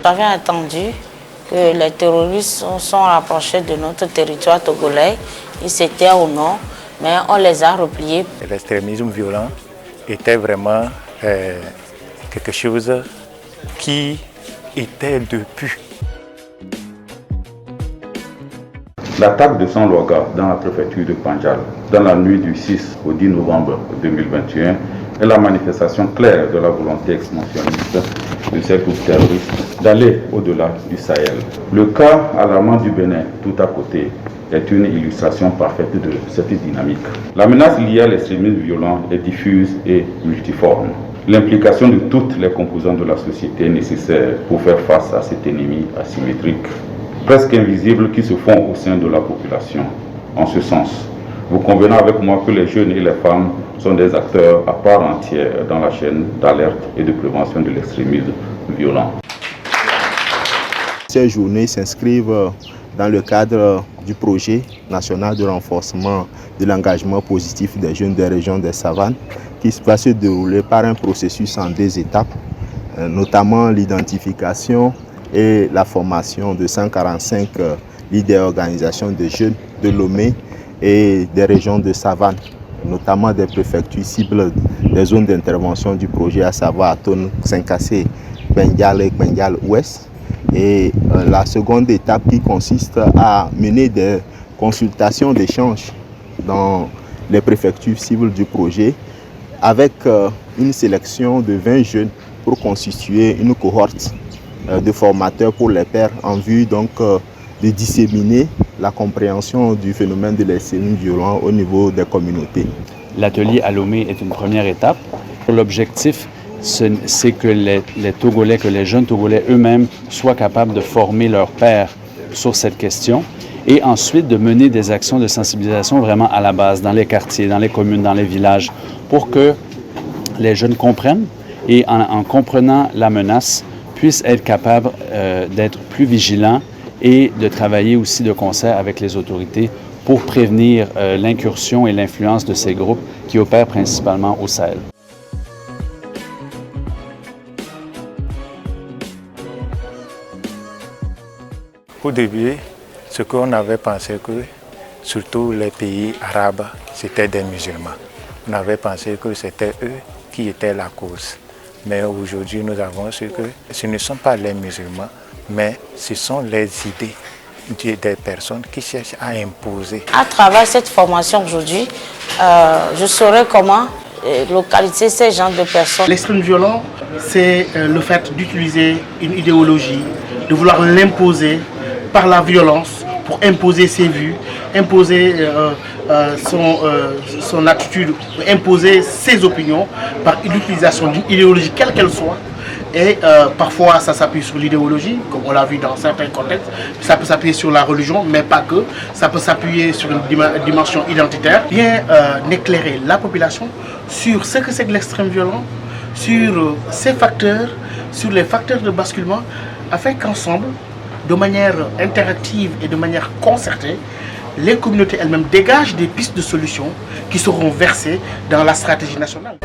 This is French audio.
avait entendu que les terroristes sont rapprochés de notre territoire togolais. Ils étaient au nord, mais on les a repliés. L'extrémisme violent était vraiment quelque chose qui était depuis. L'attaque de Sanloaga dans la préfecture de Panjal, dans la nuit du 6 au 10 novembre 2021, est la manifestation claire de la volonté expansionniste de ces groupes terroristes d'aller au-delà du Sahel. Le cas alarmant du Bénin, tout à côté, est une illustration parfaite de cette dynamique. La menace liée à l'extrémisme violent est diffuse et multiforme. L'implication de toutes les composantes de la société est nécessaire pour faire face à cet ennemi asymétrique, presque invisibles, qui se font au sein de la population. En ce sens, vous convenez avec moi que les jeunes et les femmes sont des acteurs à part entière dans la chaîne d'alerte et de prévention de l'extrémisme violent. Ces journées s'inscrivent dans le cadre du projet national de renforcement de l'engagement positif des jeunes des régions des savanes, qui va se dérouler par un processus en 2 étapes, notamment l'identification et la formation de 145 leaders d'organisations de jeunes de Lomé et des régions de savane, notamment des préfectures cibles des zones d'intervention du projet, à savoir Atone, Saint-Cassé, Bengal et Bengal Ouest. Et la seconde étape qui consiste à mener des consultations d'échange dans les préfectures cibles du projet avec une sélection de 20 jeunes pour constituer une cohorte de formateurs pour les pairs en vue donc de disséminer la compréhension du phénomène de l'extrémisme violent au niveau des communautés. L'atelier à Lomé est une première étape. L'objectif, c'est que les Togolais, que les jeunes Togolais eux-mêmes soient capables de former leurs pairs sur cette question et ensuite de mener des actions de sensibilisation vraiment à la base, dans les quartiers, dans les communes, dans les villages, pour que les jeunes comprennent et en comprenant la menace, puissent être capables d'être plus vigilants et de travailler aussi de concert avec les autorités pour prévenir l'incursion et l'influence de ces groupes qui opèrent principalement au Sahel. Au début, ce qu'on avait pensé que surtout les pays arabes, c'était des musulmans. On avait pensé que c'était eux qui étaient la cause. Mais aujourd'hui, nous avons su que ce ne sont pas les musulmans, mais ce sont les idées des personnes qui cherchent à imposer. À travers cette formation aujourd'hui, je saurais comment localiser ces genres de personnes. L'extrême violent, c'est le fait d'utiliser une idéologie, de vouloir l'imposer par la violence pour imposer ses vues, imposer son attitude, imposer ses opinions par l'utilisation d'une idéologie quelle qu'elle soit. Et parfois ça s'appuie sur l'idéologie, comme on l'a vu dans certains contextes, ça peut s'appuyer sur la religion, mais pas que, ça peut s'appuyer sur une dimension identitaire. Bien éclairer la population sur ce que c'est que l'extrême violent, sur ces facteurs, sur les facteurs de basculement, afin qu'ensemble, de manière interactive et de manière concertée, les communautés elles-mêmes dégagent des pistes de solutions qui seront versées dans la stratégie nationale.